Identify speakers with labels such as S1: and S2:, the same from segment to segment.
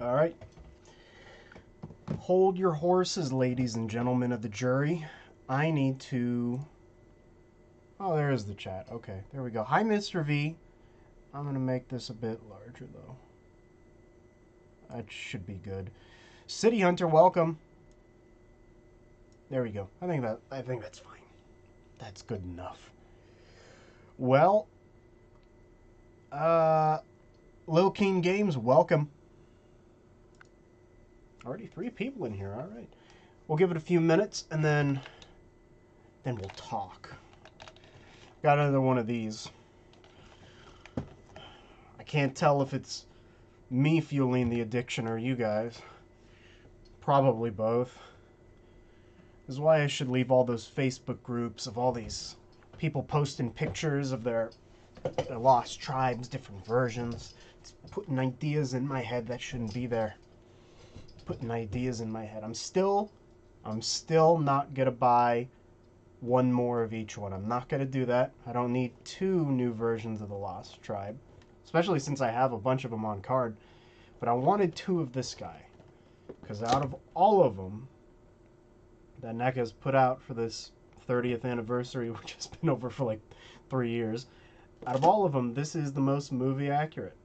S1: All right. Hold your horses, ladies and gentlemen of the jury. I need to... Oh, there is the chat. Okay, there we go. Hi, Mr. V. I'm going to make this a bit larger, though. That should be good. City Hunter, welcome. There we go. I think that's fine. That's good enough. Well, Lil King Games, welcome. Already 3 people in here. All right. We'll give it a few minutes and then we'll talk. Got another one of these. I can't tell if it's me fueling the addiction or you guys. Probably both. This is why I should leave all those Facebook groups of all these people posting pictures of their lost tribes, different versions. It's putting ideas in my head that shouldn't be there. Putting ideas in my head. I'm still not gonna buy one more of each one. I'm not gonna do that. I don't need 2 new versions of the Lost Tribe, especially since I have a bunch of them on card. But I wanted 2 of this guy, because out of all of them that NECA's put out for this 30th anniversary, which has been over for like 3 years, out of all of them, this is the most movie accurate.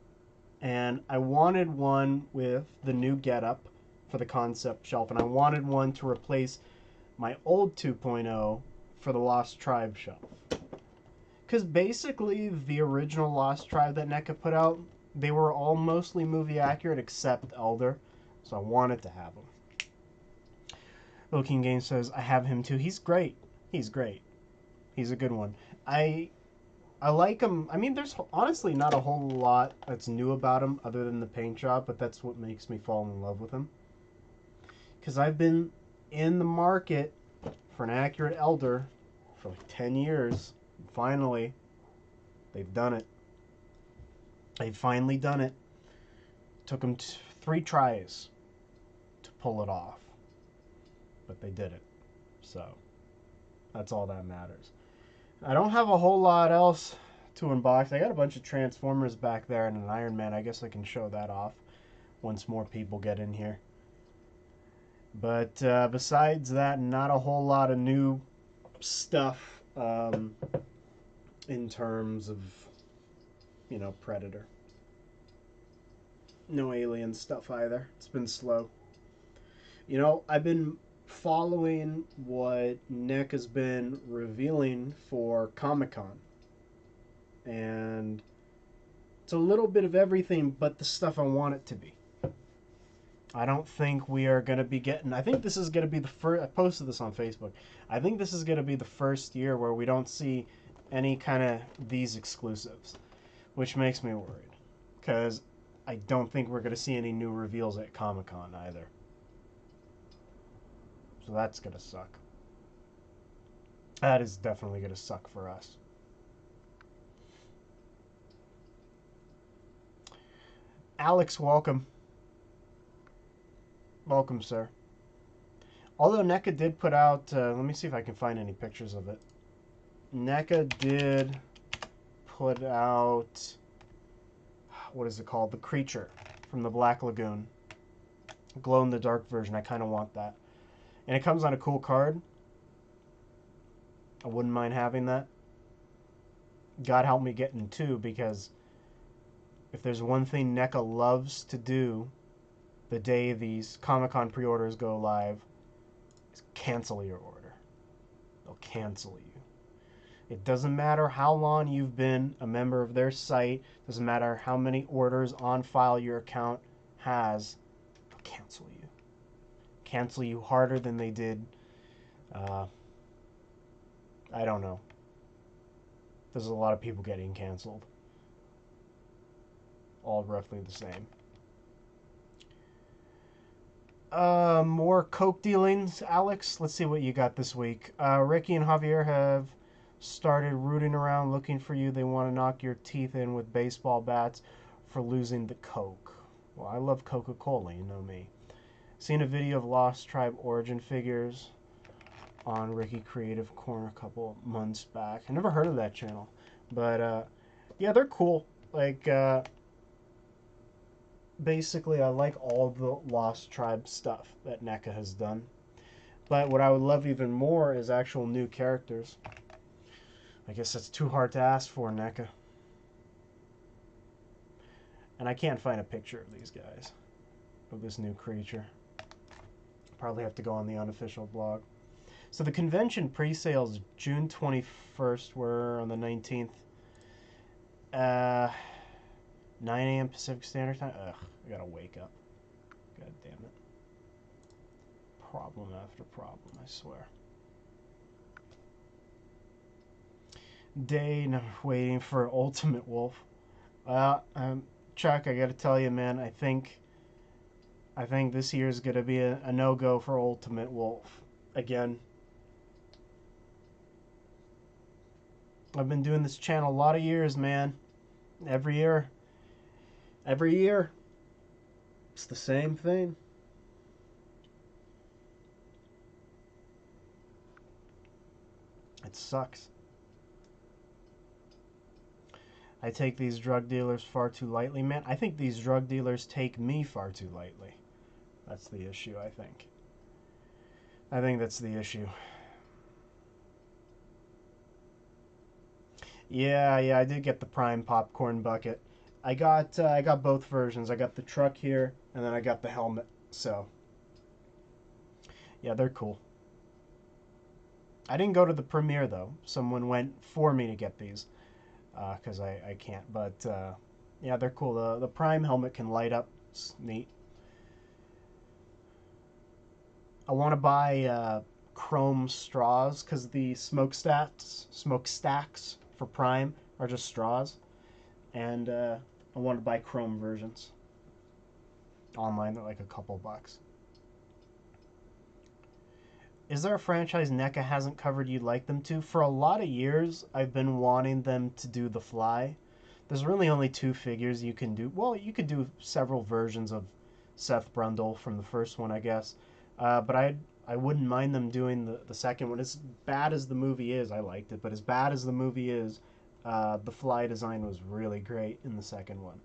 S1: And I wanted one with the new getup for the concept shelf, and I wanted one to replace my old 2.0 for the Lost Tribe shelf. Because basically, the original Lost Tribe that NECA put out, they were all mostly movie accurate except Elder, so I wanted to have them. Looking Game says, I have him too. He's great. He's great. He's a good one. I like him. I mean, there's honestly not a whole lot that's new about him other than the paint job, but that's what makes me fall in love with him. Because I've been in the market for an accurate Elder for like 10 years. And finally, they've done it. They've finally done it. Took them 3 tries to pull it off. But they did it. So, that's all that matters. I don't have a whole lot else to unbox. I got a bunch of Transformers back there and an Iron Man. I guess I can show that off once more people get in here. But besides that, not a whole lot of new stuff in terms of, you know, Predator. No Alien stuff either. It's been slow. You know, I've been following what Nick has been revealing for Comic-Con. And it's a little bit of everything but the stuff I want it to be. I don't think we are going to be getting... I think this is going to be the first... I posted this on Facebook. I think this is going to be the first year where we don't see any kind of these exclusives, which makes me worried. Because I don't think we're going to see any new reveals at Comic-Con either. So that's going to suck. That is definitely going to suck for us. Alex, welcome. Welcome, sir. Although NECA did put out... let me see if I can find any pictures of it. NECA did put out... What is it called? The Creature from the Black Lagoon. Glow-in-the-dark version. I kind of want that. And it comes on a cool card. I wouldn't mind having that. God help me getting 2, because if there's one thing NECA loves to do the day these Comic-Con pre-orders go live, is cancel your order. They'll cancel you. It doesn't matter how long you've been a member of their site. Doesn't matter how many orders on file your account has. They'll cancel you. Cancel you harder than they did. I don't know. There's a lot of people getting canceled. All roughly the same. More coke dealings, Alex. Let's see what you got this week. Ricky and Javier have started rooting around looking for you. They want to knock your teeth in with baseball bats for losing the coke. Well, I love Coca-Cola, you know me. Seen a video of Lost Tribe origin figures on Ricky Creative Corner a couple months back. I never heard of that channel, but yeah, they're cool. Like basically, I like all the Lost Tribe stuff that NECA has done. But what I would love even more is actual new characters. I guess that's too hard to ask for, NECA. And I can't find a picture of these guys, of this new creature. Probably have to go on the unofficial blog. So the convention pre-sales June 21st. We're on the 19th. 9 a.m. Pacific Standard Time. Ugh, I gotta wake up. God damn it. Problem after problem, I swear. Day waiting for Ultimate Wolf. Chuck, I gotta tell you, man, I think this year is gonna be a no-go for Ultimate Wolf again. I've been doing this channel a lot of years, man. Every year, it's the same thing. It sucks. I take these drug dealers far too lightly, man. I think these drug dealers take me far too lightly. That's the issue, I think. I think that's the issue. Yeah, I did get the Prime popcorn bucket. I got both versions. I got the truck here, and then I got the helmet. So, yeah, they're cool. I didn't go to the premiere though. Someone went for me to get these, because I can't. But yeah, they're cool. The Prime helmet can light up. It's neat. I want to buy chrome straws because the smokestacks for Prime are just straws, and I want to buy chrome versions online. They're like a couple bucks. Is there a franchise NECA hasn't covered you'd like them to? For a lot of years, I've been wanting them to do The Fly. There's really only 2 figures you can do. Well, you could do several versions of Seth Brundle from the first one, I guess. But I wouldn't mind them doing the second one. As bad as the movie is, I liked it. But as bad as the movie is, the Fly design was really great in the second one.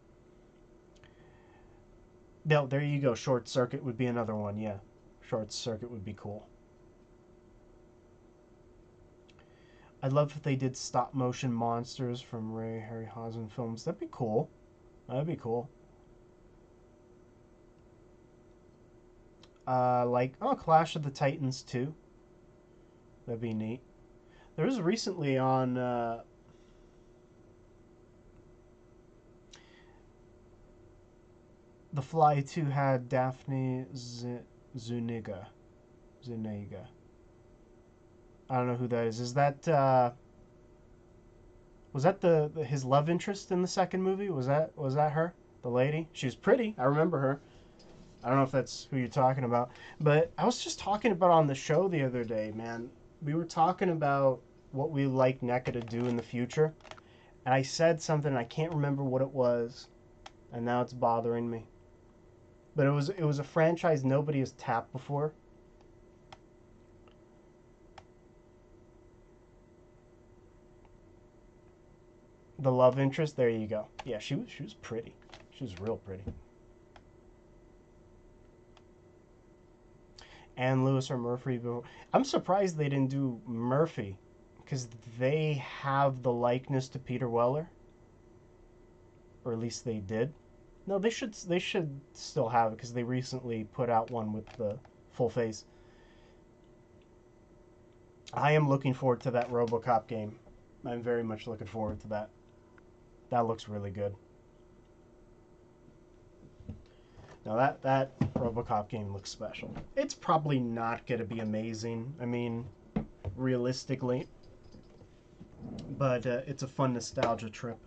S1: No, there you go. Short Circuit would be another one, yeah. Short Circuit would be cool. I'd love if they did stop motion monsters from Ray Harryhausen films. That'd be cool. That'd be cool. Clash of the Titans 2. That'd be neat. There was recently on The Fly 2 had Daphne Zuniga. I don't know who that is. Is that was that his love interest in the second movie? Was that her? The lady? She was pretty. I remember her. I don't know if that's who you're talking about. But I was just talking about on the show the other day, man. We were talking about what we like NECA to do in the future. And I said something, I can't remember what it was. And now it's bothering me. But it was a franchise nobody has tapped before. The love interest, there you go. Yeah, she was pretty. She was real pretty. Ann Lewis or Murphy. I'm surprised they didn't do Murphy, because they have the likeness to Peter Weller, or at least they did. No, they should still have it because they recently put out one with the full face. I am looking forward to that RoboCop game. I'm very much looking forward to that. That looks really good. Now that RoboCop game looks special. It's probably not going to be amazing. I mean, realistically. But it's a fun nostalgia trip.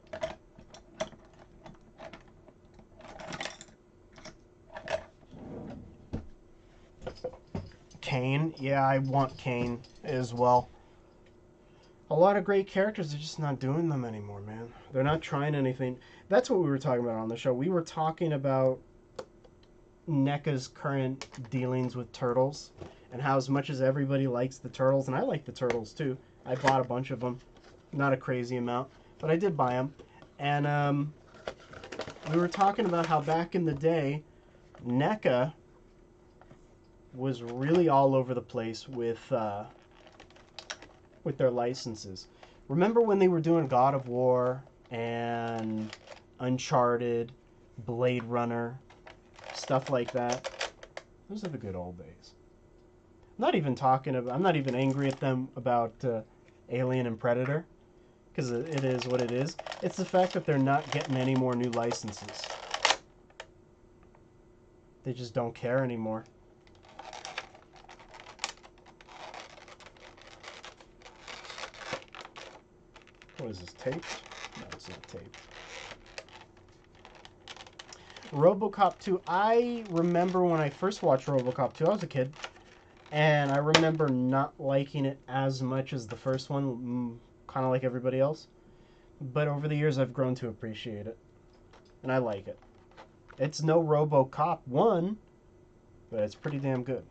S1: Kane. Yeah, I want Kane as well. A lot of great characters, they're just not doing them anymore, man. They're not trying anything. That's what we were talking about on the show. We were talking about NECA's current dealings with Turtles and how as much as everybody likes the Turtles, and I like the Turtles too. I bought a bunch of them. Not a crazy amount, but I did buy them. And we were talking about how back in the day, NECA was really all over the place with their licenses. Remember when they were doing God of War and Uncharted, Blade Runner, stuff like that? Those are the good old days. I'm not even angry at them about Alien and Predator, because it is what it is. It's the fact that they're not getting any more new licenses. They just don't care anymore. What is this, taped? No, it's not taped. RoboCop 2. I remember when I first watched RoboCop 2, I was a kid, and I remember not liking it as much as the first one, kind of like everybody else. But over the years, I've grown to appreciate it, and I like it. It's no RoboCop 1, but it's pretty damn good.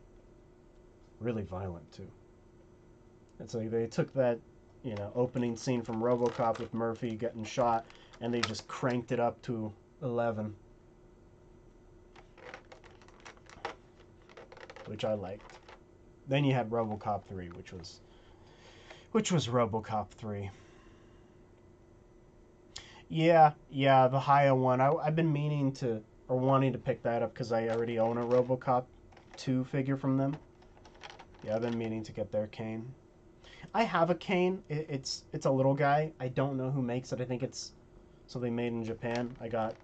S1: Really violent, too. It's like they took that, you know, opening scene from RoboCop with Murphy getting shot, and they just cranked it up to 11. Which I liked. Then you had RoboCop 3, which was RoboCop 3. Yeah, the Haya one. I've been meaning to, or wanting to pick that up because I already own a RoboCop 2 figure from them. Yeah, I've been meaning to get their cane. I have a cane. It's a little guy. I don't know who makes it. I think it's something made in Japan. I got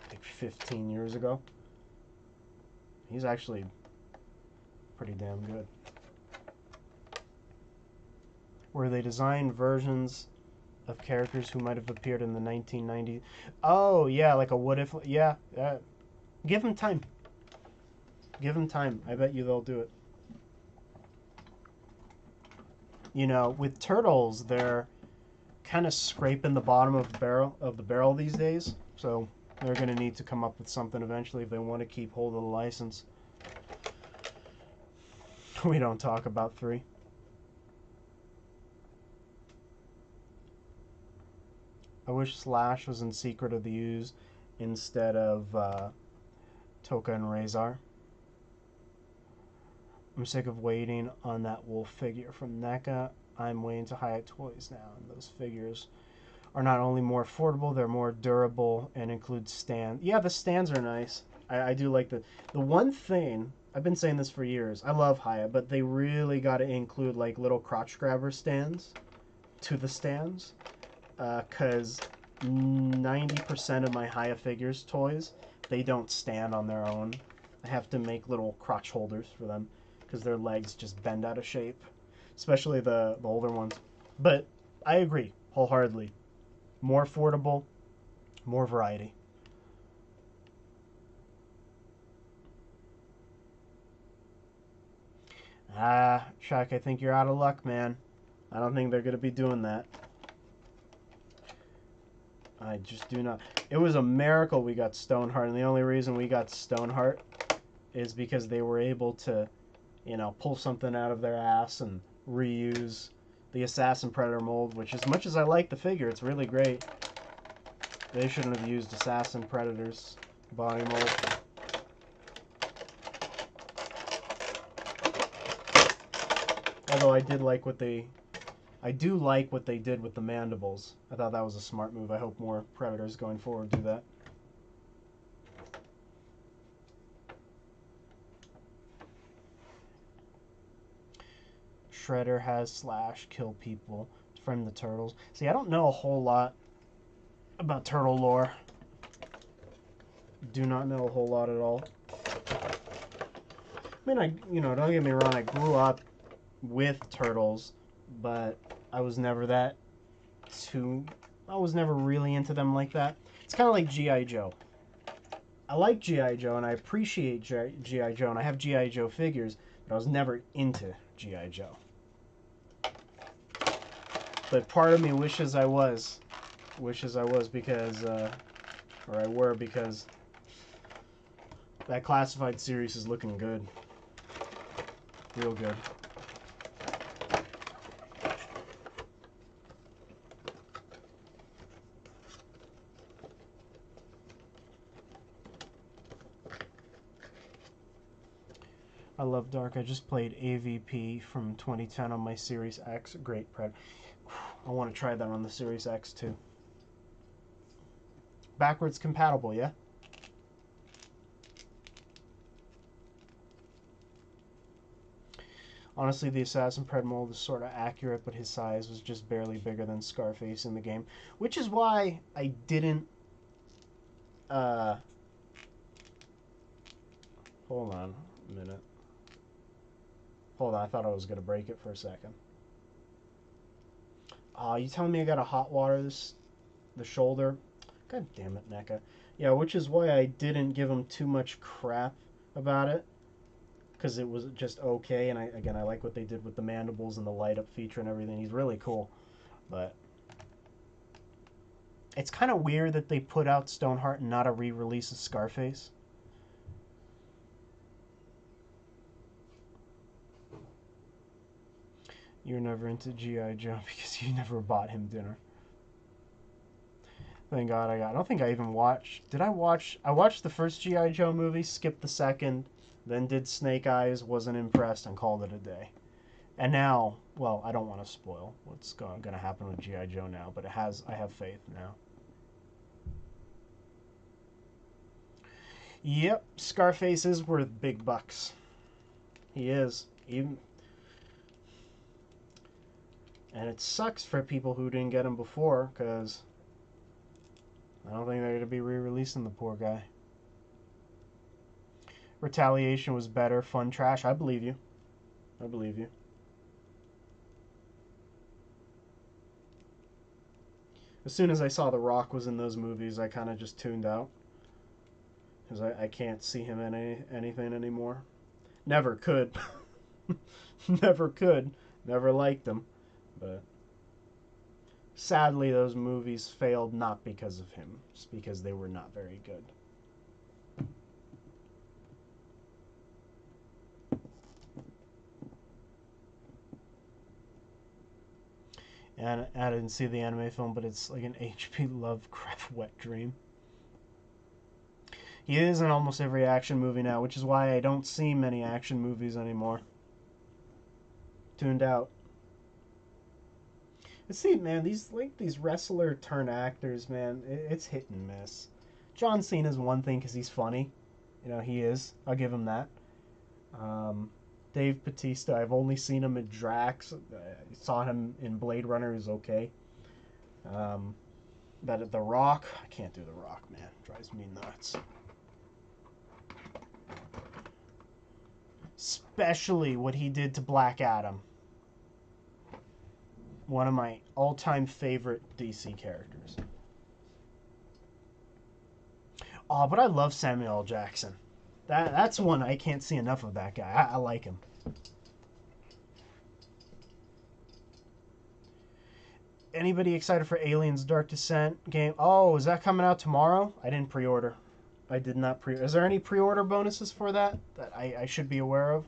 S1: like 15 years ago. He's actually pretty damn good. Where they designed versions of characters who might have appeared in the 1990s. Oh, yeah, like a what if. Yeah. Give them time. Give them time. I bet you they'll do it. You know, with turtles, they're kind of scraping the bottom of the barrel these days. So they're going to need to come up with something eventually if they want to keep hold of the license. We don't talk about 3. I wish Slash was in Secret of the Ooze instead of Toka and Razor. I'm sick of waiting on that wolf figure from NECA. I'm waiting to Hyatt Toys now, and those figures are not only more affordable, they're more durable and include stands. Yeah, the stands are nice. I do like the one thing, I've been saying this for years, I love Hyatt, but they really got to include like little crotch grabber stands to the stands, because 90% of my Hyatt figures toys, they don't stand on their own. I have to make little crotch holders for them because their legs just bend out of shape, especially the older ones. But I agree wholeheartedly. More affordable, more variety. Chuck, I think you're out of luck, man. I don't think they're going to be doing that. I just do not. It was a miracle we got Stoneheart, and the only reason we got Stoneheart is because they were able to, you know, pull something out of their ass and reuse the Assassin Predator mold, which, as much as I like the figure, it's really great. They shouldn't have used Assassin Predator's body mold. Although I do like what they did with the mandibles. I thought that was a smart move. I hope more Predators going forward do that. Shredder has Slash kill people from the Turtles. See, I don't know a whole lot about turtle lore. Do not know a whole lot at all. I mean, don't get me wrong, I grew up with turtles, but I was never really into them like that. It's kind of like G.I. Joe. I like G.I. Joe and I appreciate G.I. Joe, and I have G.I. Joe figures, but I was never into G.I. Joe. But part of me wishes I was because, or I were, because that classified series is looking good. Real good. I love Dark. I just played AVP from 2010 on my Series X. Great pred. I want to try that on the Series X too. Backwards compatible, yeah? Honestly, the Assassin Pred mold is sort of accurate, but his size was just barely bigger than Scarface in the game. Which is why I didn't... Hold on a minute. Hold on, I thought I was going to break it for a second. Aw, you telling me I got to hot water the shoulder? God damn it, NECA. Yeah, which is why I didn't give him too much crap about it. Because it was just okay, and I like what they did with the mandibles and the light up feature and everything. He's really cool, but it's kind of weird that they put out Stoneheart and not a re-release of Scarface. You're never into G.I. Joe because you never bought him dinner. Thank God I don't think I even watched. Did I watch? I watched the first G.I. Joe movie, skipped the second, then did Snake Eyes, wasn't impressed, and called it a day. And now, well, I don't want to spoil what's going to happen with G.I. Joe now, but I have faith now. Yep, Scarface is worth big bucks. He is. Even, and it sucks for people who didn't get him before, because I don't think they're going to be re-releasing the poor guy. Retaliation was better. Fun trash. I believe you. I believe you. As soon as I saw The Rock was in those movies, I kind of just tuned out. Because I can't see him in anything anymore. Never could. Never could. Never liked him. But sadly, those movies failed not because of him. Just because they were not very good. And I didn't see the anime film, but it's like an H.P. Lovecraft wet dream. He is in almost every action movie now, which is why I don't see many action movies anymore. Tuned out. But see, man, these wrestler turn actors, man, it's hit and miss. John Cena's one thing because he's funny. You know, he is. I'll give him that. Dave Bautista, I've only seen him in Drax. I saw him in Blade Runner, he's okay. But The Rock, I can't do The Rock, man. Drives me nuts. Especially what he did to Black Adam. One of my all-time favorite DC characters. Oh, but I love Samuel L. Jackson. That's one I can't see enough of that guy. I like him. Anybody excited for Aliens Dark Descent game? Oh, is that coming out tomorrow? I didn't pre-order. I did not pre-order. Is there any pre-order bonuses for that I should be aware of?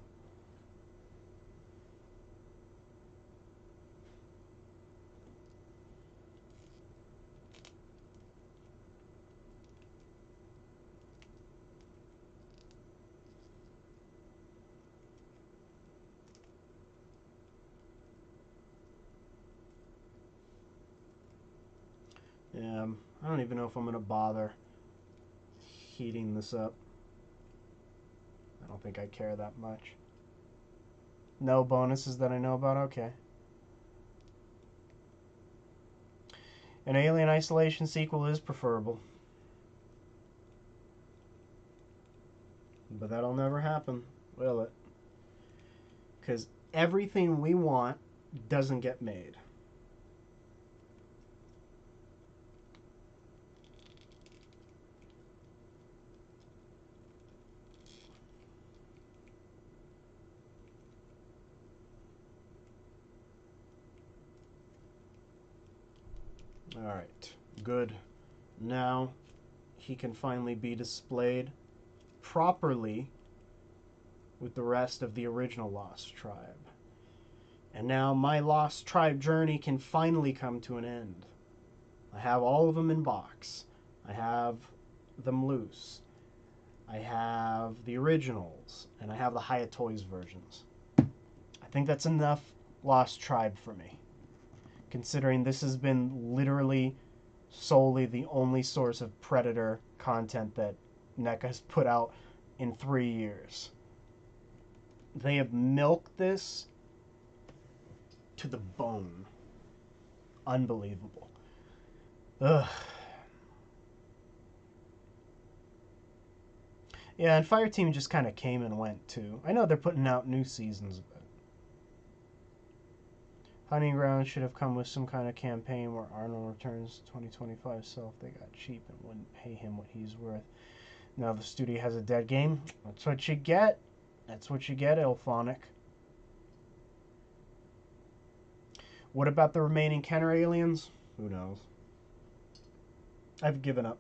S1: Yeah, I don't even know if I'm going to bother heating this up. I don't think I care that much. No bonuses that I know about? Okay. An Alien Isolation sequel is preferable. But that'll never happen, will it? Because everything we want doesn't get made. Alright, good. Now he can finally be displayed properly with the rest of the original Lost Tribe. And now my Lost Tribe journey can finally come to an end. I have all of them in box. I have them loose. I have the originals, and I have the Hiya Toys versions. I think that's enough Lost Tribe for me, considering this has been literally solely the only source of Predator content that NECA has put out in 3 years. They have milked this to the bone. Unbelievable. Ugh. Yeah, and Fireteam just kind of came and went too. I know they're putting out new seasons of it. Hunting Ground should have come with some kind of campaign where Arnold returns 2025 self. They got cheap and wouldn't pay him what he's worth. Now the studio has a dead game. That's what you get. That's what you get, Ilphonic. What about the remaining Kenner aliens? Who knows? I've given up.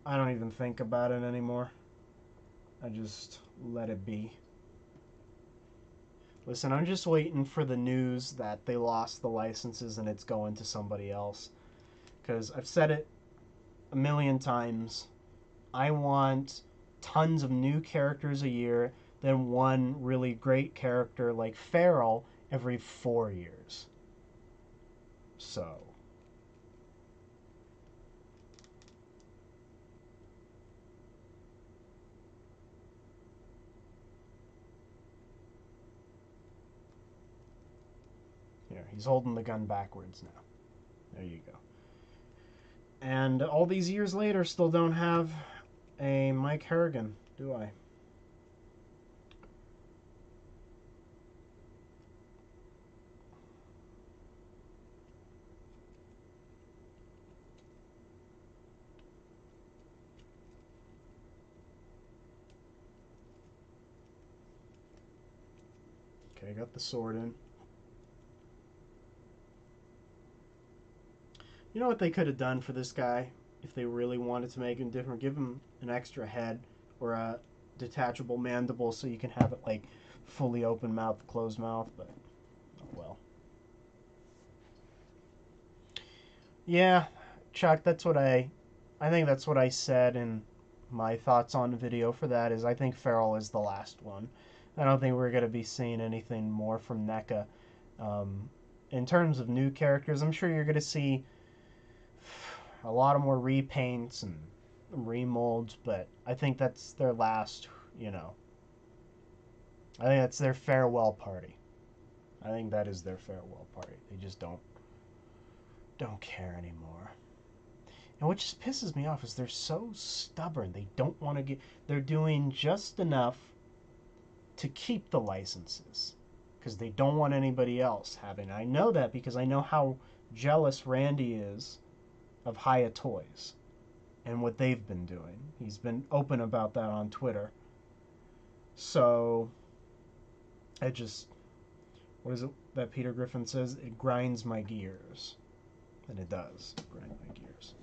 S1: I don't even think about it anymore. I just let it be. Listen, I'm just waiting for the news that they lost the licenses and it's going to somebody else. Because I've said it a million times. I want tons of new characters a year, then one really great character like Feral every 4 years. So... here, he's holding the gun backwards now. There you go. And all these years later, still don't have a Mike Harrigan, do I? Okay, got the sword in. You know what they could have done for this guy if they really wanted to make him different? Give him an extra head or a detachable mandible so you can have it like fully open mouth, closed mouth, but oh well. Yeah, Chuck, that's what I think that's what I said in my thoughts on the video for that is I think Feral is the last one. I don't think we're going to be seeing anything more from NECA. In terms of new characters, I'm sure you're going to see a lot of more repaints and remolds, but I think that's their last, you know. I think that's their farewell party. I think that is their farewell party. They just don't care anymore. And what just pisses me off is they're so stubborn. They don't want to get... They're doing just enough to keep the licenses because they don't want anybody else having it. I know that because I know how jealous Randy is of Hiya Toys and what they've been doing. He's been open about that on Twitter. So, it just... What is it that Peter Griffin says? It grinds my gears. And it does grind my gears.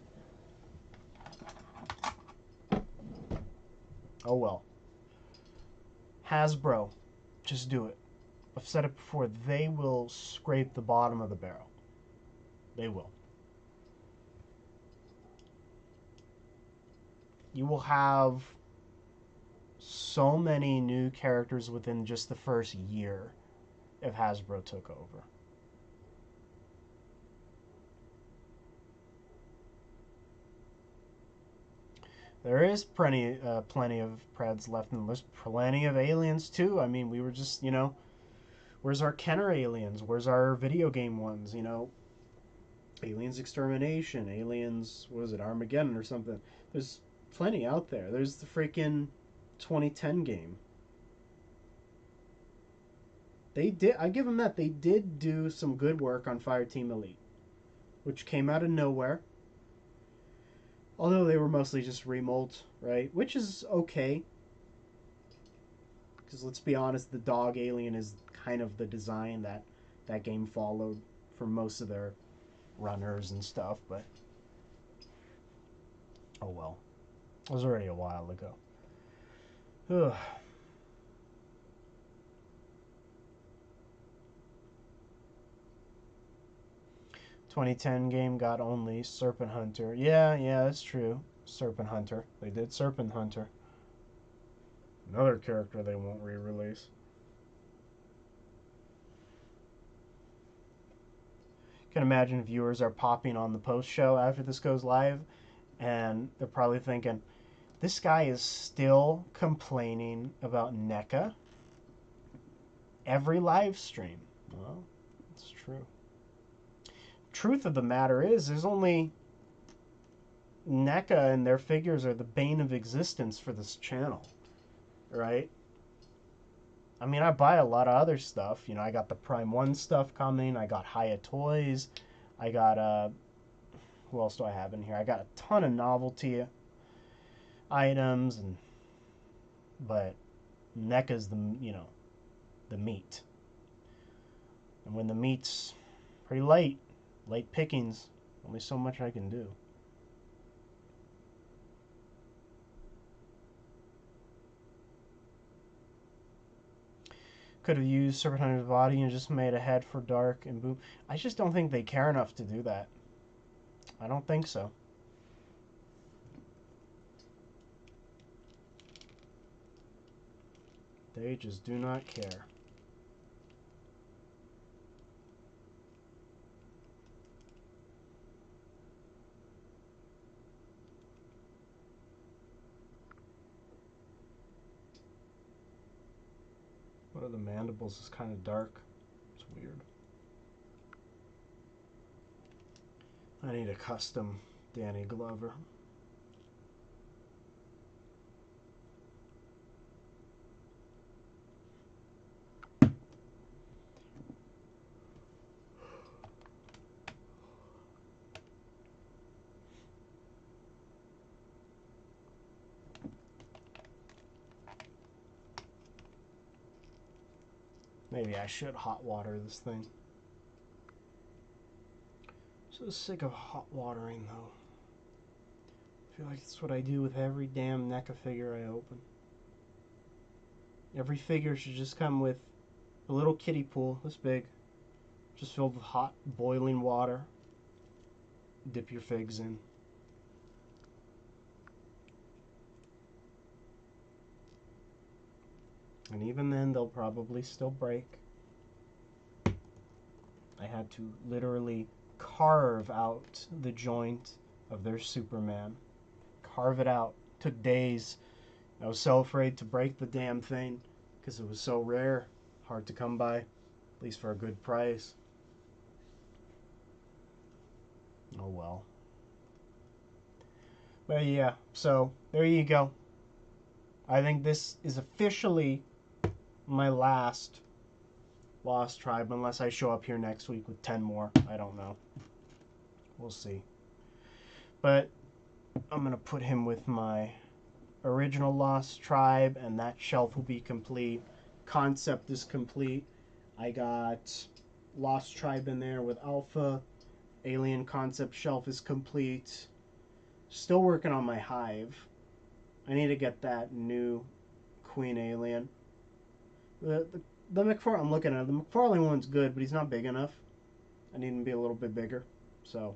S1: Oh well. Hasbro, just do it. I've said it before, they will scrape the bottom of the barrel. They will. You will have so many new characters within just the first year if Hasbro took over. There is plenty of Preds left, and there's plenty of aliens too. I mean, we were just, you know, where's our Kenner aliens? Where's our video game ones? You know, Aliens Extermination, Aliens, what is it, Armageddon or something? There's plenty out there. There's the freaking 2010 game. They did, I give them that, they did do some good work on Fireteam Elite, which came out of nowhere. Although they were mostly just remolds, right? Which is okay. Because let's be honest, the dog alien is kind of the design that that game followed for most of their runners and stuff, but oh well. It was already a while ago. Ugh. '10 game got only Serpent Hunter. Yeah, that's true. Serpent Hunter. They did Serpent Hunter. Another character they won't re-release. You can imagine viewers are popping on the post show after this goes live, and they're probably thinking, this guy is still complaining about NECA every live stream. Well, it's true. Truth of the matter is, there's only NECA and their figures are the bane of existence for this channel, right? I mean, I buy a lot of other stuff. You know, I got the Prime 1 stuff coming. I got Hiya Toys. I got, who else do I have in here? I got a ton of novelty items, but NECA's the, you know, the meat. And when the meat's pretty late pickings, only so much I can do. Could have used Serpent Hunter's body and just made a head for Dark and boom. I just don't think they care enough to do that. I don't think so. They just do not care. One of the mandibles is kind of dark. It's weird. I need a custom Danny Glover. Maybe I should hot water this thing. So sick of hot watering though. I feel like it's what I do with every damn NECA figure I open. Every figure should just come with a little kiddie pool this big, just filled with hot boiling water. Dip your figs in. And even then, they'll probably still break. I had to literally carve out the joint of their Superman. Carve it out. Took days. I was so afraid to break the damn thing because it was so rare. Hard to come by, at least for a good price. Oh well. But yeah, so there you go. I think this is officially my last Lost Tribe, unless I show up here next week with 10 more. I don't know. We'll see. But I'm going to put him with my original Lost Tribe, and that shelf will be complete. Concept is complete. I got Lost Tribe in there with Alpha. Alien concept shelf is complete. Still working on my Hive. I need to get that new Queen Alien. The McFarlane, I'm looking at it. The McFarlane one's good, but he's not big enough. I need him to be a little bit bigger. So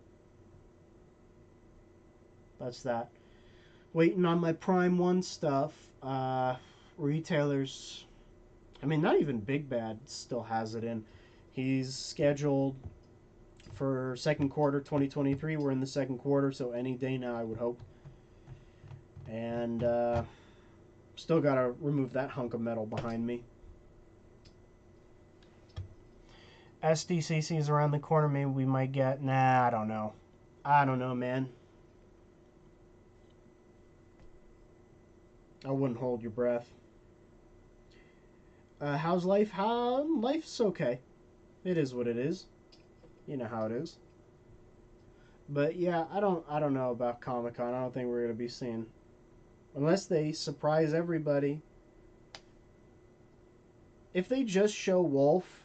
S1: that's that. Waiting on my Prime 1 stuff. Retailers, I mean, not even Big Bad still has it in. He's scheduled for second quarter 2023. We're in the second quarter, so any day now, I would hope. And still got to remove that hunk of metal behind me. SDCC is around the corner. Maybe we might get... Nah, I don't know. I don't know, man. I wouldn't hold your breath. How's life? Life's okay. It is what it is. You know how it is. But yeah, I don't know about Comic-Con. I don't think we're going to be seeing... Unless they surprise everybody. If they just show Wolf...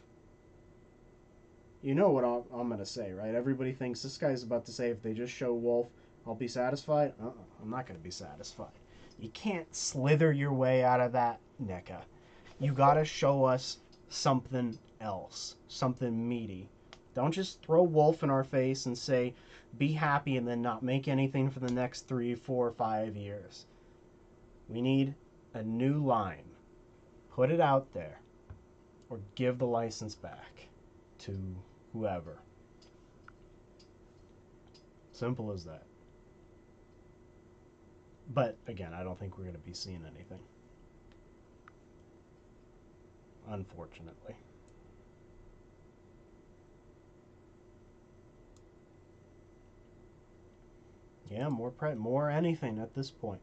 S1: You know what I'm going to say, right? Everybody thinks this guy's about to say if they just show Wolf, I'll be satisfied. I'm not going to be satisfied. You can't slither your way out of that, NECA. You got to show us something else, something meaty. Don't just throw Wolf in our face and say, be happy, and then not make anything for the next 3, 4, 5 years. We need a new line. Put it out there, or give the license back to whoever. Simple as that. But again, I don't think we're going to be seeing anything. Unfortunately. Yeah, more anything at this point.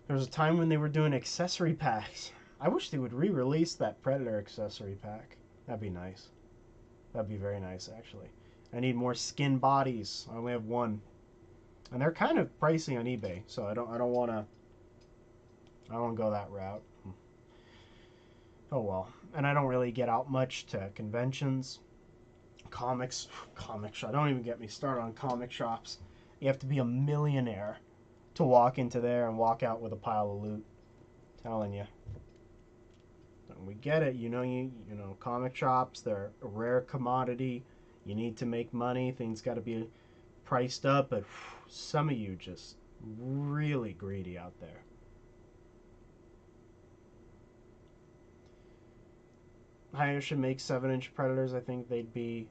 S1: There was a time when they were doing accessory packs. I wish they would re-release that Predator accessory pack. That'd be nice. That'd be very nice, actually. I need more skin bodies. I only have one, and they're kind of pricey on eBay, so I don't want to. I don't want to go that route. Oh well. And I don't really get out much to conventions, comics. Don't even get me started on comic shops. You have to be a millionaire to walk into there and walk out with a pile of loot. Telling you. And we get it, you know, comic shops, they're a rare commodity. You need to make money. Things got to be priced up, but some of you just really greedy out there. I should make 7-inch Predators. I think they'd be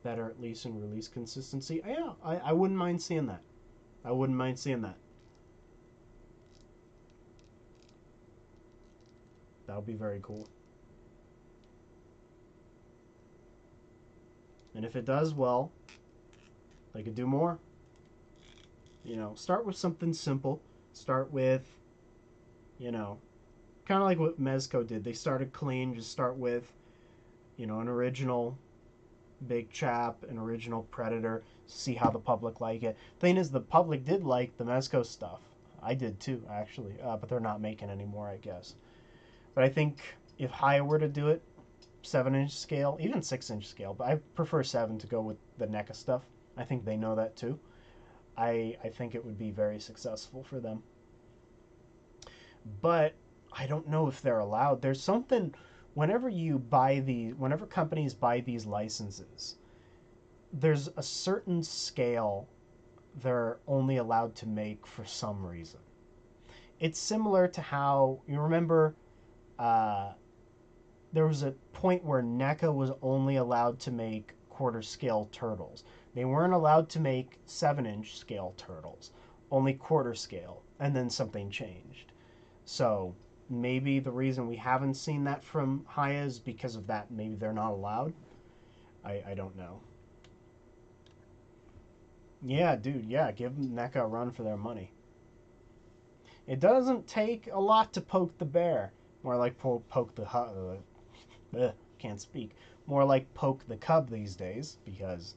S1: better, at least in release consistency. Yeah, I wouldn't mind seeing that. I wouldn't mind seeing that. That would be very cool. And if it does well, they could do more. You know, start with something simple. Start with, you know, kind of like what Mezco did. They started clean. Just start with, you know, an original Big Chap, an original Predator. See how the public like it. Thing is, the public did like the Mezco stuff. I did too, actually. But they're not making anymore, I guess. But I think if Haya were to do it, 7-inch scale, even 6-inch scale, but I prefer 7 to go with the NECA stuff. I think they know that too. I think it would be very successful for them. But I don't know if they're allowed. There's something whenever companies buy these licenses, there's a certain scale they're only allowed to make for some reason. It's similar to how you remember there was a point where NECA was only allowed to make quarter scale turtles. They weren't allowed to make 7-inch scale turtles, only quarter scale, and then something changed. So maybe the reason we haven't seen that from Haya is because of that. Maybe they're not allowed. I don't know. Yeah, dude, yeah, give NECA a run for their money. It doesn't take a lot to poke the bear. More like poke the can't speak. More like poke the cub these days, because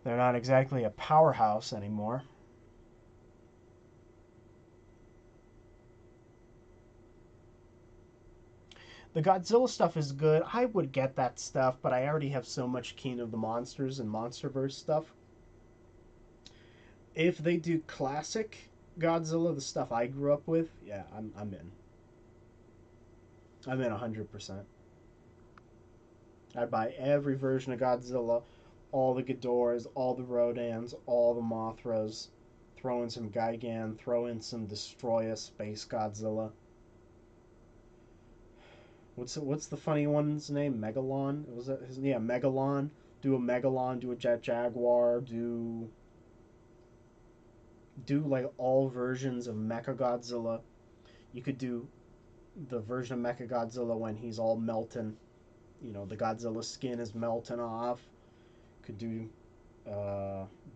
S1: they're not exactly a powerhouse anymore. The Godzilla stuff is good. I would get that stuff, but I already have so much King of the Monsters and Monsterverse stuff. If they do classic Godzilla, the stuff I grew up with, yeah, I'm in. I'm in 100%. I'd buy every version of Godzilla, all the Ghidorahs, all the Rodans, all the Mothras, throw in some Gigan, throw in some Destroya Space Godzilla. What's the funny one's name? Megalon? Was that his? Yeah, Megalon. Do a Megalon. Do a Jet Jaguar. Do like all versions of Mechagodzilla. You could do the version of Mechagodzilla when he's all melting. You know, the Godzilla skin is melting off. Could do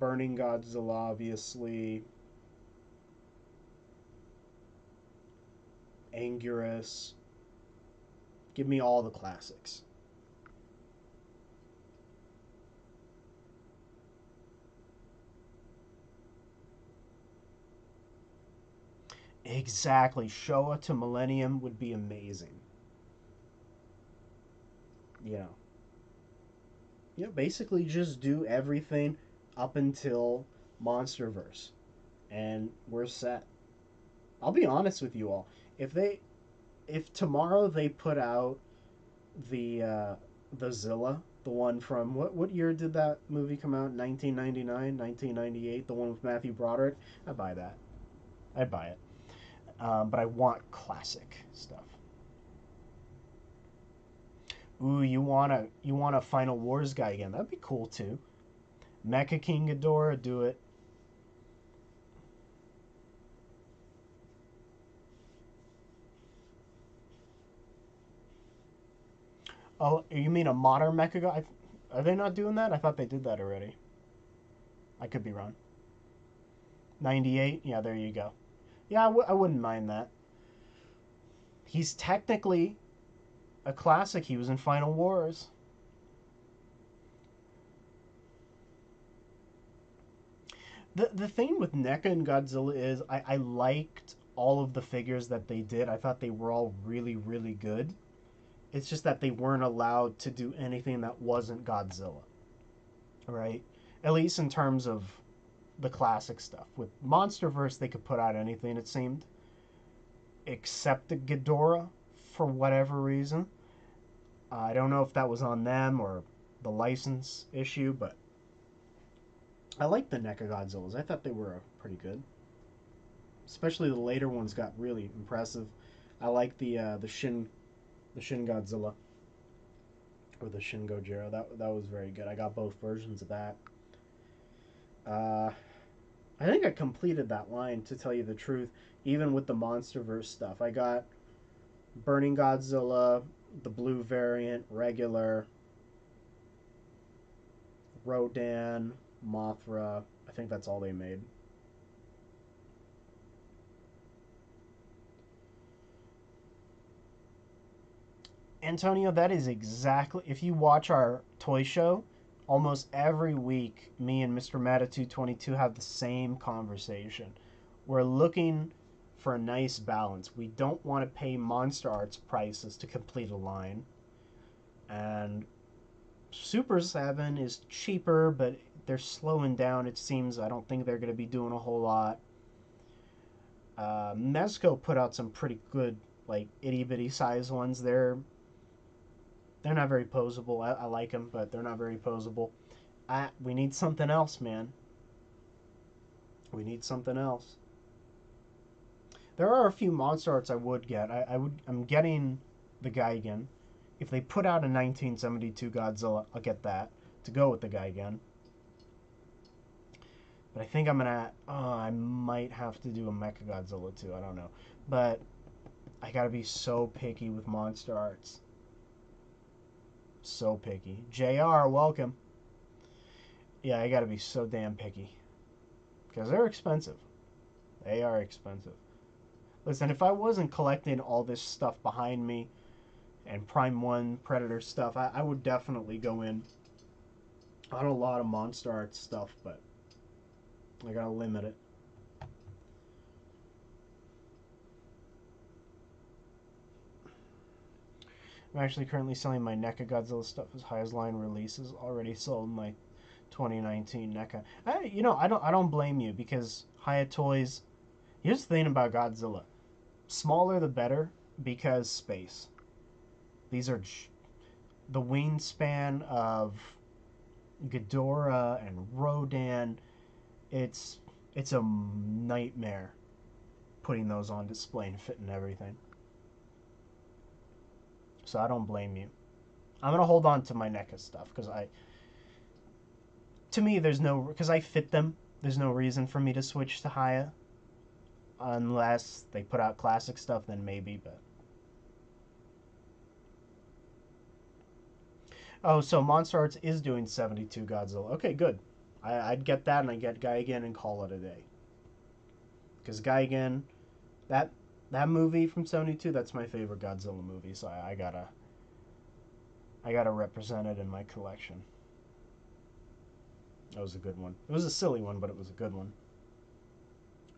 S1: Burning Godzilla, obviously. Anguirus. Give me all the classics. Exactly. Showa to Millennium would be amazing. Yeah. Yeah, basically just do everything up until Monsterverse. And we're set. I'll be honest with you all. If tomorrow they put out the Zilla The one from what year did that movie come out? 1999, 1998. The one with Matthew Broderick. I buy that. I buy it. But I want classic stuff. Ooh, you want a Final Wars guy again? That'd be cool too. Mecha King Ghidorah, do it. Oh, you mean a modern mecha guy? Are they not doing that? I thought they did that already. I could be wrong. 98? Yeah, there you go. Yeah, I wouldn't mind that. He's technically a classic. He was in Final Wars. The thing with NECA and Godzilla is I liked all of the figures that they did. I thought they were all really, really good. It's just that they weren't allowed to do anything that wasn't Godzilla. Right? At least in terms of the classic stuff. With MonsterVerse, they could put out anything, it seemed, except the Ghidorah for whatever reason. I don't know if that was on them or the license issue, but I like the NECA Godzillas. I thought they were pretty good. Especially the later ones got really impressive. I like the Shin Godzilla or the Shin Gojira. That was very good. I got both versions of that. Uh, I think I completed that line, to tell you the truth, even with the MonsterVerse stuff. I got Burning Godzilla, the blue variant, regular, Rodan, Mothra. I think that's all they made. Antonio, that is exactly. If you watch our toy show, almost every week, me and Mr. Matatu22 have the same conversation. We're looking for a nice balance. We don't want to pay Monster Arts prices to complete a line. And Super 7 is cheaper, but they're slowing down, it seems. I don't think they're going to be doing a whole lot. Mezco put out some pretty good, like, itty bitty size ones. They're not very posable. I like them, but they're not very posable. We need something else, man. We need something else. There are a few Monster Arts I would get. I'm getting the Gigan. If they put out a 1972 Godzilla, I'll get that to go with the Gigan. But I think I'm gonna. Oh, I might have to do a Mecha Godzilla too. I don't know, but I gotta be so picky with Monster Arts. So picky. JR, welcome. Yeah, I gotta be so damn picky. Because they're expensive. They are expensive. Listen, if I wasn't collecting all this stuff behind me and Prime 1 Predator stuff, I would definitely go in on a lot of Monster Arts stuff, but I gotta limit it. I'm actually currently selling my NECA Godzilla stuff as high as line releases. Already sold my 2019 NECA. I don't blame you, because Hiya Toys. Here's the thing about Godzilla: smaller the better, because space. These are the wingspan of Ghidorah and Rodan. It's a nightmare putting those on display and fitting everything. So I don't blame you. I'm gonna hold on to my NECA stuff because to me, because I fit them. There's no reason for me to switch to Hiya, unless they put out classic stuff. Then maybe, but. Oh, so Monster Arts is doing 72 Godzilla. Okay, good. I'd get that, and I'd get Gigan and call it a day. Because Gigan, that that movie from 72, that's my favorite Godzilla movie, so I gotta represent it in my collection. That was a good one. It was a silly one, but it was a good one.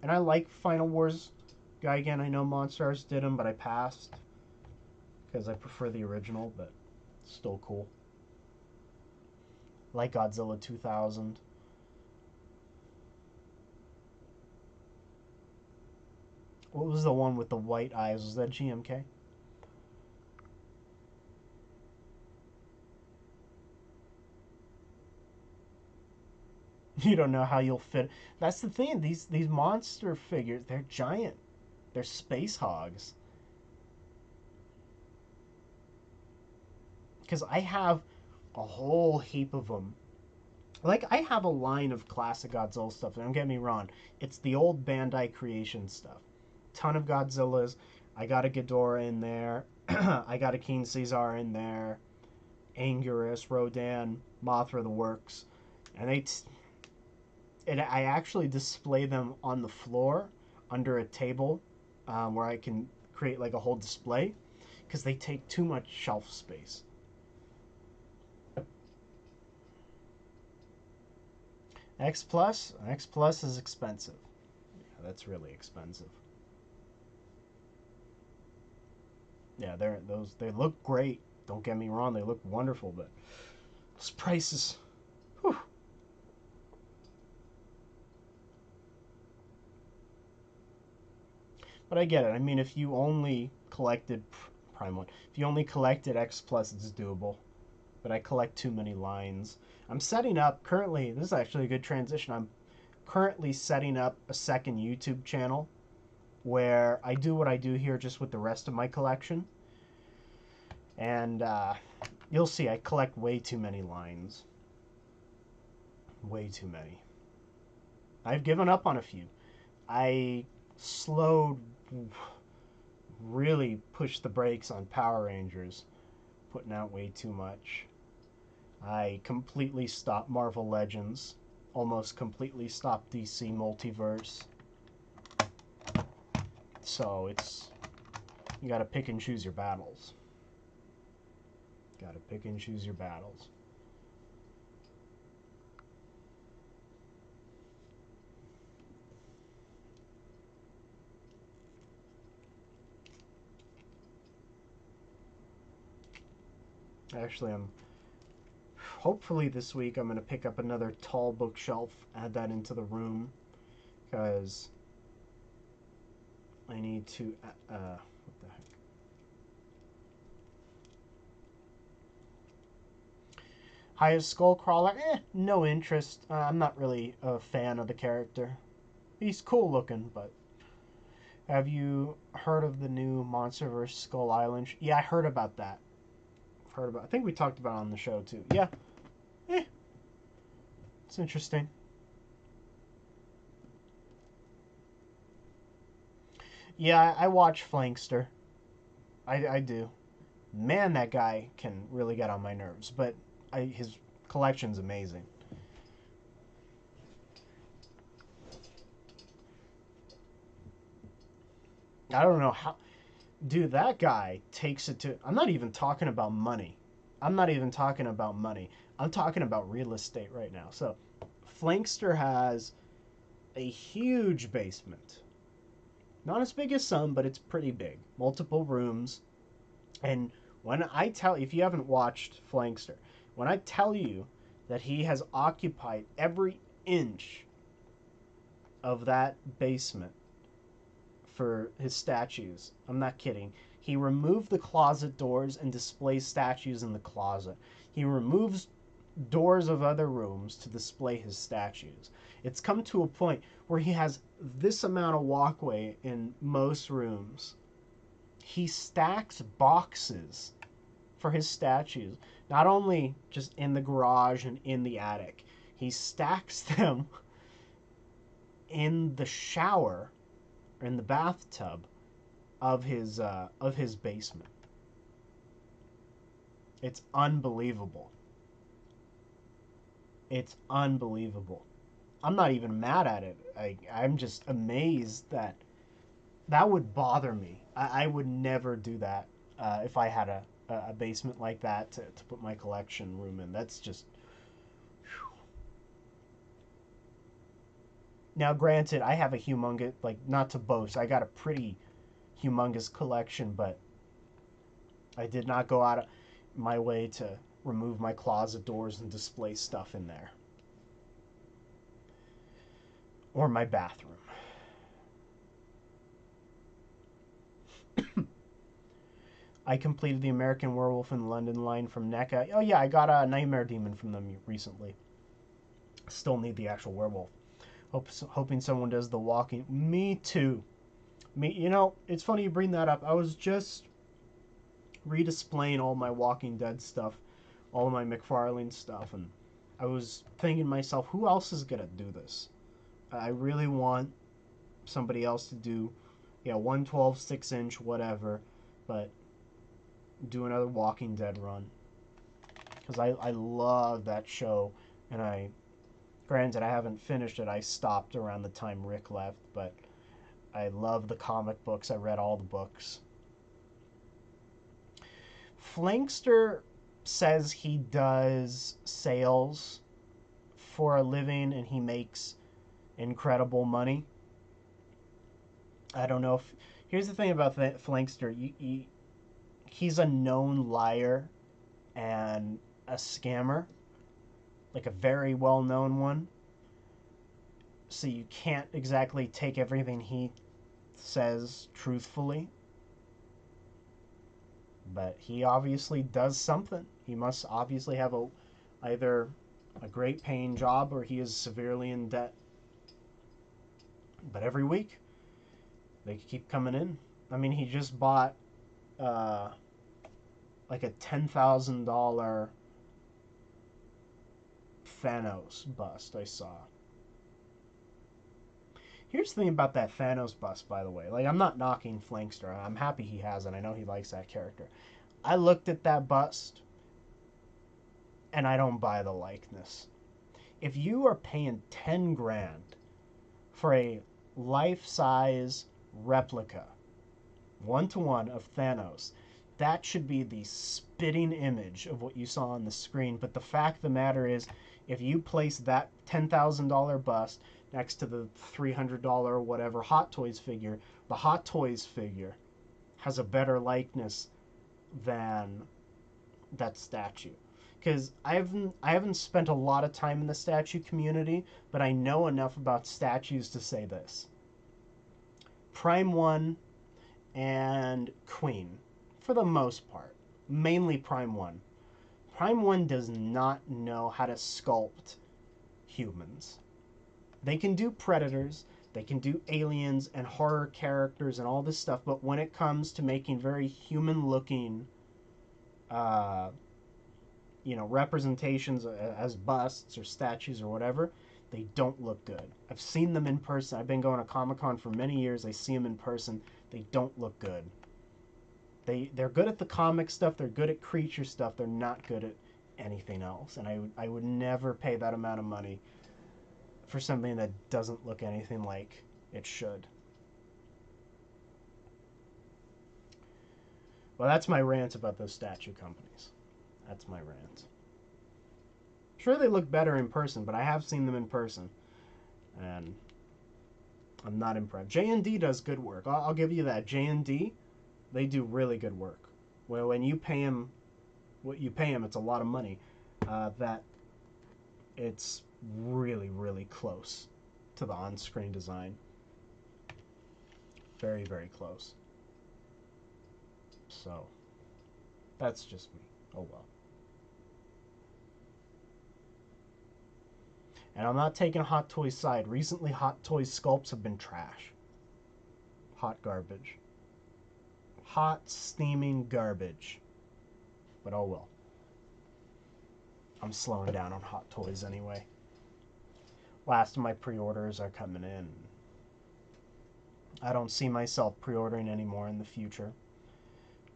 S1: And I like Final Wars Gigan. I know Monster Arts did them, but I passed because I prefer the original, but still cool. Like Godzilla 2000. What was the one with the white eyes? Was that GMK? You don't know how you'll fit. That's the thing. These monster figures, they're giant. They're space hogs. Because I have a whole heap of them. Like, I have a line of classic Godzilla stuff. Don't get me wrong. It's the old Bandai Creation stuff. Ton of Godzillas. I got a Ghidorah in there. I got a King Caesar in there. Anguirus, Rodan, Mothra, the works. And I actually display them on the floor under a table where I can create like a whole display because they take too much shelf space. X Plus is expensive. Yeah, that's really expensive. Yeah, they look great. Don't get me wrong, they look wonderful, but those prices. Whew. But I get it. I mean, if you only collected Prime 1, if you only collected X Plus, it's doable. But I collect too many lines. I'm setting up currently, this is actually a good transition. I'm currently setting up a second YouTube channel where I do what I do here just with the rest of my collection. And you'll see I collect way too many lines. Way too many. I've given up on a few. I really pushed the brakes on Power Rangers, putting out way too much. I completely stopped Marvel Legends, almost completely stopped DC Multiverse. So you gotta pick and choose your battles. Gotta pick and choose your battles. Actually, hopefully this week I'm going to pick up another tall bookshelf, add that into the room, because I need to, what the heck? Highest Skullcrawler, no interest. I'm not really a fan of the character. He's cool looking, but have you heard of the new MonsterVerse Skull Island? Yeah, I heard about that. I think we talked about it on the show too. Yeah. It's interesting. Yeah, I watch Flankster. I do. Man, that guy can really get on my nerves, but his collection's amazing. I don't know how. Dude, that guy takes it to. I'm not even talking about money. I'm not even talking about money. I'm talking about real estate right now. So, Flankster has a huge basement. Not as big as some, but it's pretty big. Multiple rooms. And if you haven't watched Flankster, when I tell you that he has occupied every inch of that basement for his statues, I'm not kidding. He removed the closet doors and displays statues in the closet. He removes doors of other rooms to display his statues. It's come to a point where he has this amount of walkway in most rooms. He stacks boxes for his statues, not only just in the garage and in the attic. He stacks them in the shower or in the bathtub of his basement. It's unbelievable. It's unbelievable. I'm not even mad at it. I'm just amazed that would bother me. I would never do that if I had a basement like that to put my collection room in. That's just... Whew. Now, granted, I have a humongous, like, not to boast, I got a pretty humongous collection, but I did not go out of my way to remove my closet doors and display stuff in there. Or my bathroom. I completed the American Werewolf in London line from NECA. Oh yeah, I got a Nightmare Demon from them recently. Still need the actual werewolf. Hoping someone does the walking. Me too. You know, it's funny you bring that up. I was just redisplaying all my Walking Dead stuff, all of my McFarlane stuff, and I was thinking to myself, who else is gonna do this? I really want somebody else to do, 112, 6-inch, whatever, but do another Walking Dead run. Because I love that show, and granted, I haven't finished it. I stopped around the time Rick left, but I love the comic books. I read all the books. Flankster says he does sales for a living and he makes incredible money. I don't know if... Here's the thing about Flankster. He's a known liar and a scammer. Like a very well-known one. So you can't exactly take everything he says truthfully. But he obviously does something. He must obviously have either a great paying job or he is severely in debt. But every week, they keep coming in. I mean, he just bought like a $10,000 Thanos bust I saw. Here's the thing about that Thanos bust, by the way. Like, I'm not knocking Flankster. I'm happy he has it. I know he likes that character. I looked at that bust, and I don't buy the likeness. If you are paying 10 grand for a life-size replica, 1-to-1 of Thanos, that should be the spitting image of what you saw on the screen. But the fact of the matter is, if you place that $10,000 bust next to the $300 whatever Hot Toys figure, the Hot Toys figure has a better likeness than that statue. Because I haven't spent a lot of time in the statue community, but I know enough about statues to say this. Prime 1 and Queen, for the most part, mainly Prime 1. Prime 1 does not know how to sculpt humans. They can do predators, they can do aliens and horror characters and all this stuff, but when it comes to making very human-looking, representations as busts or statues or whatever, they don't look good. I've seen them in person. I've been going to Comic-Con for many years. I see them in person. They don't look good. They're good at the comic stuff. They're good at creature stuff. They're not good at anything else. And I would never pay that amount of money for something that doesn't look anything like it should. Well, that's my rant about those statue companies. That's my rant. Sure, they look better in person, but I have seen them in person, and I'm not impressed. J&D does good work. I'll give you that. J&D, they do really good work. Well, when you pay them what you pay them, it's a lot of money. That it's really, really close to the on-screen design. Very, very close. So, that's just me. Oh well. And I'm not taking Hot Toys' side. Recently, Hot Toys sculpts have been trash. Hot garbage. Hot, steaming garbage. But oh well. I'm slowing down on Hot Toys anyway. Last of my pre-orders are coming in. I don't see myself pre-ordering anymore in the future.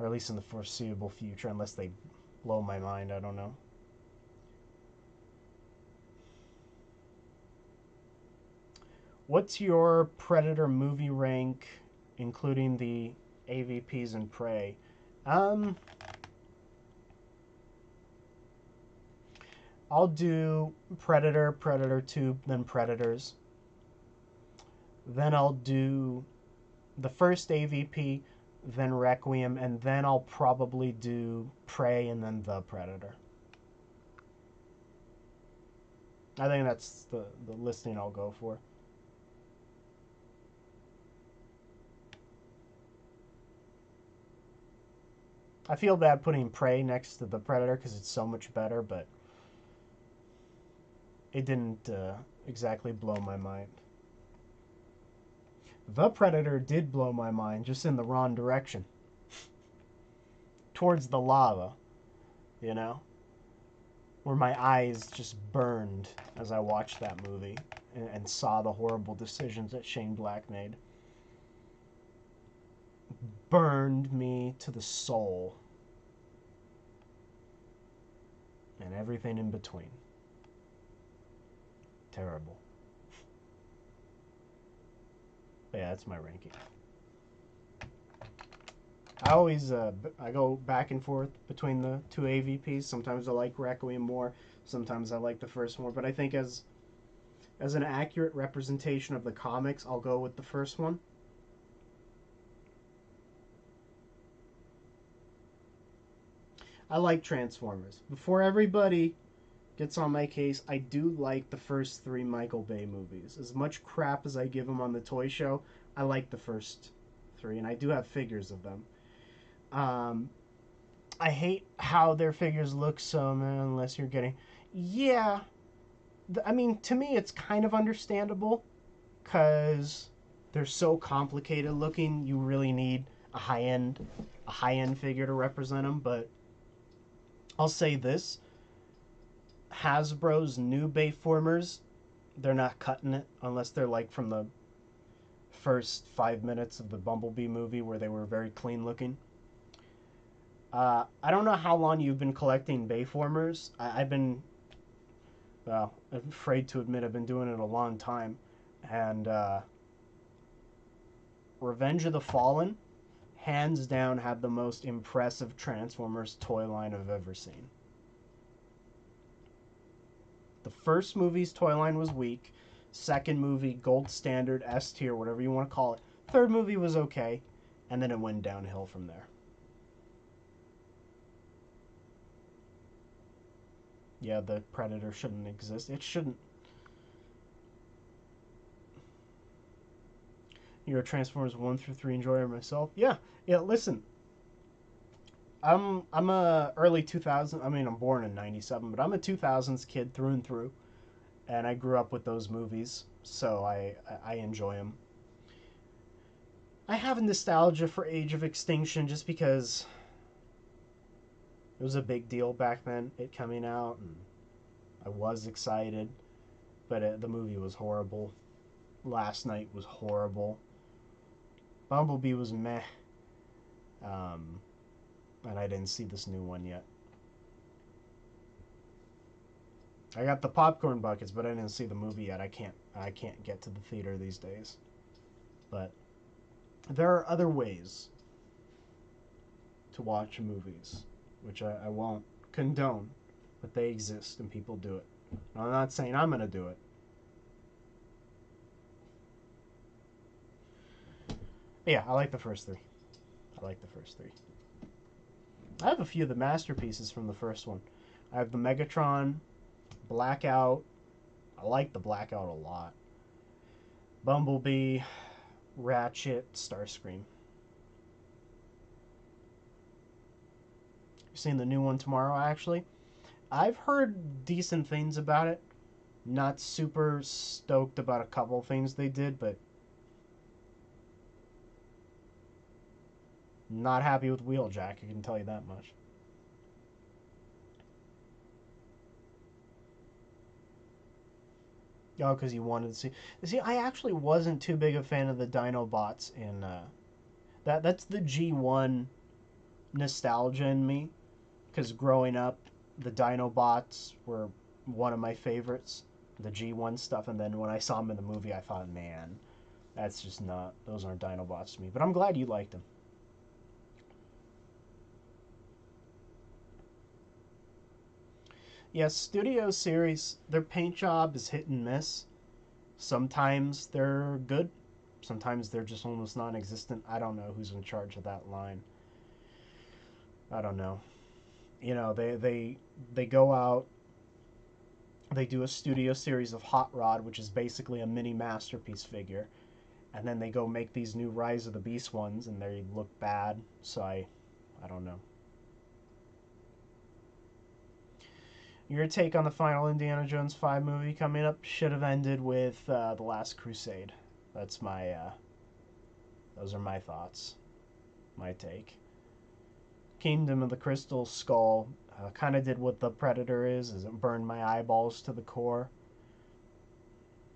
S1: Or at least in the foreseeable future, unless they blow my mind, I don't know. What's your Predator movie rank, including the AVPs and Prey? I'll do Predator, Predator 2, then Predators. Then I'll do the first AVP, then Requiem, and then I'll probably do Prey and then the Predator. I think that's the listing I'll go for. I feel bad putting Prey next to the Predator because it's so much better, but it didn't exactly blow my mind. The Predator did blow my mind, just in the wrong direction. Towards the lava, you know? Where my eyes just burned as I watched that movie and saw the horrible decisions that Shane Black made. Burned me to the soul. And everything in between. Terrible. But yeah, that's my ranking. I always I go back and forth between the two AVPs. Sometimes I like Requiem more. Sometimes I like the first one. But I think as an accurate representation of the comics, I'll go with the first one. I like Transformers. Before everybody gets on my case, I do like the first three Michael Bay movies. As much crap as I give them on the toy show, I like the first three, and I do have figures of them. Um, I hate how their figures look so, man, unless you're getting... Yeah, I mean, to me, it's kind of understandable, because they're so complicated looking, you really need a high-end figure to represent them, but I'll say this. Hasbro's new Bayformers, they're not cutting it unless they're like from the first 5 minutes of the Bumblebee movie where they were very clean looking. I don't know how long you've been collecting Bayformers. I've been, well, I'm afraid to admit I've been doing it a long time. And Revenge of the Fallen, hands down, had the most impressive Transformers toy line I've ever seen. The first movie's toy line was weak. Second movie, gold standard, S tier, whatever you want to call it. Third movie was okay. And then it went downhill from there. Yeah, the Predator shouldn't exist. It shouldn't. You're a Transformers 1 through 3 enjoyer myself. Yeah, listen. I'm a early 2000. I mean, I'm born in 97, but I'm a 2000s kid through and through. And I grew up with those movies, so I enjoy them. I have a nostalgia for Age of Extinction just because it was a big deal back then, it coming out, and I was excited, but the movie was horrible. Last Night was horrible. Bumblebee was meh. And I didn't see this new one yet. I got the popcorn buckets, but I didn't see the movie yet. I can't get to the theater these days. But there are other ways to watch movies, which I won't condone, but they exist and people do it. I'm not saying I'm going to do it. Yeah, I like the first three. I have a few of the masterpieces from the first one. I have the Megatron, Blackout. I like the Blackout a lot. Bumblebee, Ratchet, Starscream. You're seeing the new one tomorrow, actually? I've heard decent things about it. Not super stoked about a couple things they did, but not happy with Wheeljack, I can tell you that much. Oh, because you wanted to see. See, I actually wasn't too big a fan of the Dinobots in that's the G1 nostalgia in me. Because growing up, the Dinobots were one of my favorites, the G1 stuff, and then when I saw them in the movie, I thought, man, that's just not. Those aren't Dinobots to me. But I'm glad you liked them. Yes, Studio Series, their paint job is hit and miss. Sometimes they're good. Sometimes they're just almost non-existent. I don't know who's in charge of that line. I don't know. You know, they go out. They do a Studio Series of Hot Rod, which is basically a mini masterpiece figure, and then they go make these new Rise of the Beast ones, and they look bad. So I don't know. Your take on the final Indiana Jones 5 movie coming up should have ended with The Last Crusade. That's my, those are my thoughts. My take. Kingdom of the Crystal Skull kind of did what The Predator is it burned my eyeballs to the core.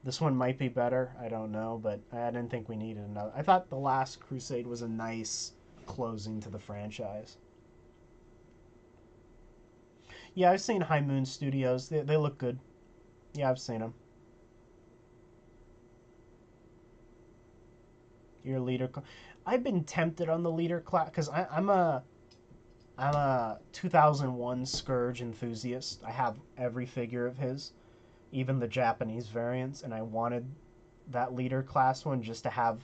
S1: This one might be better, I don't know, but I didn't think we needed another. I thought The Last Crusade was a nice closing to the franchise. Yeah, I've seen High Moon Studios. They look good. Yeah, I've seen them. Your leader... I've been tempted on the leader class, because I'm a 2001 Scourge enthusiast. I have every figure of his, even the Japanese variants, and I wanted that leader class one just to have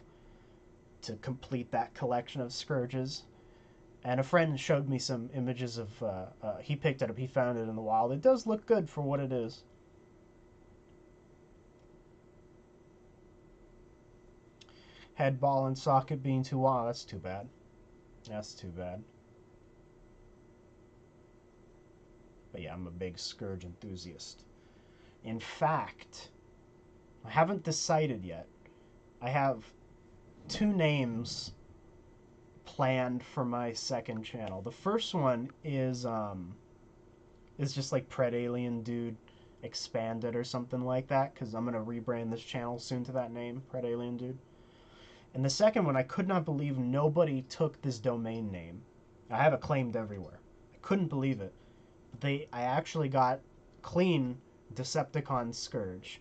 S1: to complete that collection of Scourges. And a friend showed me some images of, he picked it up, he found it in the wild. It does look good for what it is. Head, ball, and socket being too long, that's too bad. That's too bad. But yeah, I'm a big Scourge enthusiast. In fact, I haven't decided yet. I have 2 names planned for my second channel. The first one is just like Pred Alien Dude Expanded or something like that, because I'm gonna rebrand this channel soon to that name, Pred Alien Dude. And the second one, I could not believe nobody took this domain name. I have it claimed everywhere. I couldn't believe it. I actually got clean Decepticon Scourge,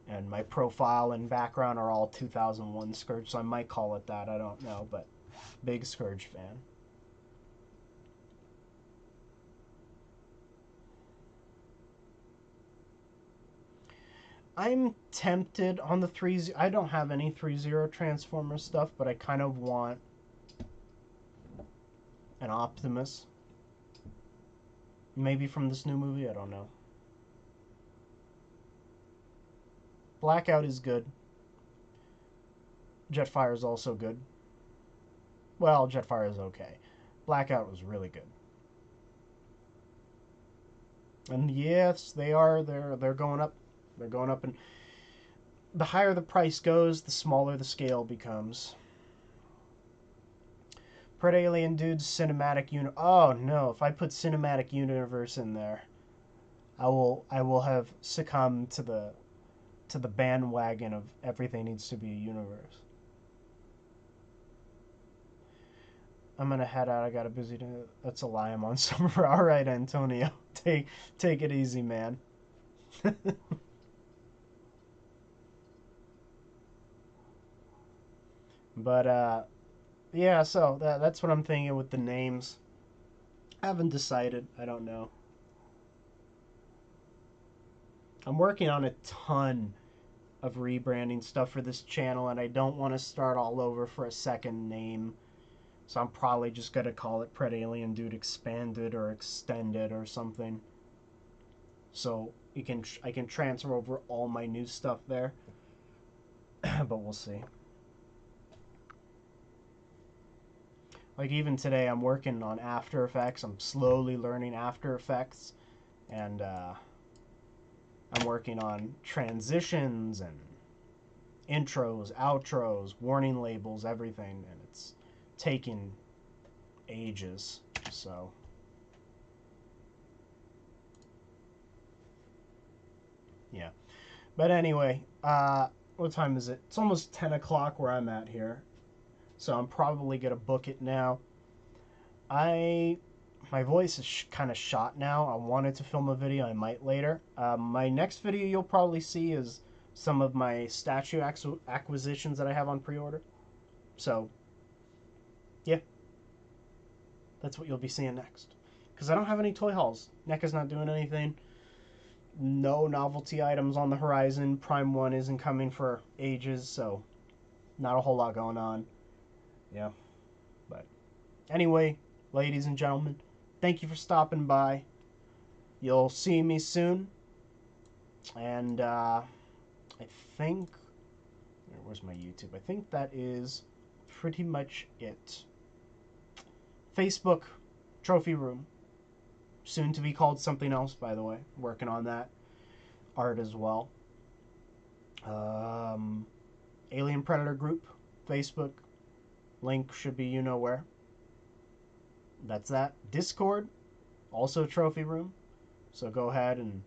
S1: and my profile and background are all 2001 Scourge, so I might call it that. I don't know, but big Scourge fan. I'm tempted on the 3-0. I don't have any 3-0 Transformer stuff, but I kind of want an Optimus. Maybe from this new movie, I don't know. Blackout is good. Jetfire is also good. Well, Jetfire is okay. Blackout was really good. And yes, they are. They're going up. They're going up, and the higher the price goes, the smaller the scale becomes. Pred Alien Dude's cinematic uni. Oh no! If I put cinematic universe in there, I will have succumbed to the bandwagon of everything needs to be a universe. I'm gonna head out. I got a busy day. That's a lie. I'm on summer. All right, Antonio. Take it easy, man. But yeah. So that's what I'm thinking with the names. I haven't decided. I don't know. I'm working on a ton of rebranding stuff for this channel, and I don't want to start all over for a second name. So I'm probably just going to call it Pred Alien Dude Expanded or Extended or something. So I can transfer over all my new stuff there. But we'll see. Like even today, I'm working on After Effects. I'm slowly learning After Effects. And I'm working on transitions and intros, outros, warning labels, everything. And it's taking ages, so yeah. But anyway, what time is it? It's almost 10 o'clock where I'm at here, so I'm probably gonna book it now. My voice is kind of shot now. I wanted to film a video. I might later. My next video you'll probably see is some of my statue acquisitions that I have on pre-order. So yeah, that's what you'll be seeing next. Because I don't have any toy hauls. NECA's not doing anything. No novelty items on the horizon. Prime 1 isn't coming for ages, so not a whole lot going on. Yeah. But anyway, ladies and gentlemen, thank you for stopping by. You'll see me soon. And I think... Where's my YouTube? I think that is pretty much it. Facebook, Trophy Room. Soon to be called something else, by the way. Working on that art as well. Alien Predator group, Facebook. Link should be you know where. That's that. Discord, also trophy room. So go ahead and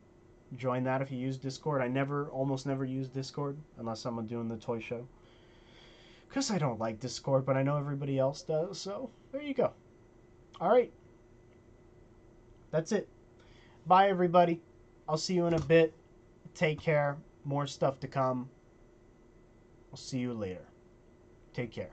S1: join that if you use Discord. I almost never use Discord unless I'm doing the toy show. Because I don't like Discord, but I know everybody else does. So there you go. All right. That's it. Bye, everybody. I'll see you in a bit. Take care. More stuff to come. I'll see you later. Take care.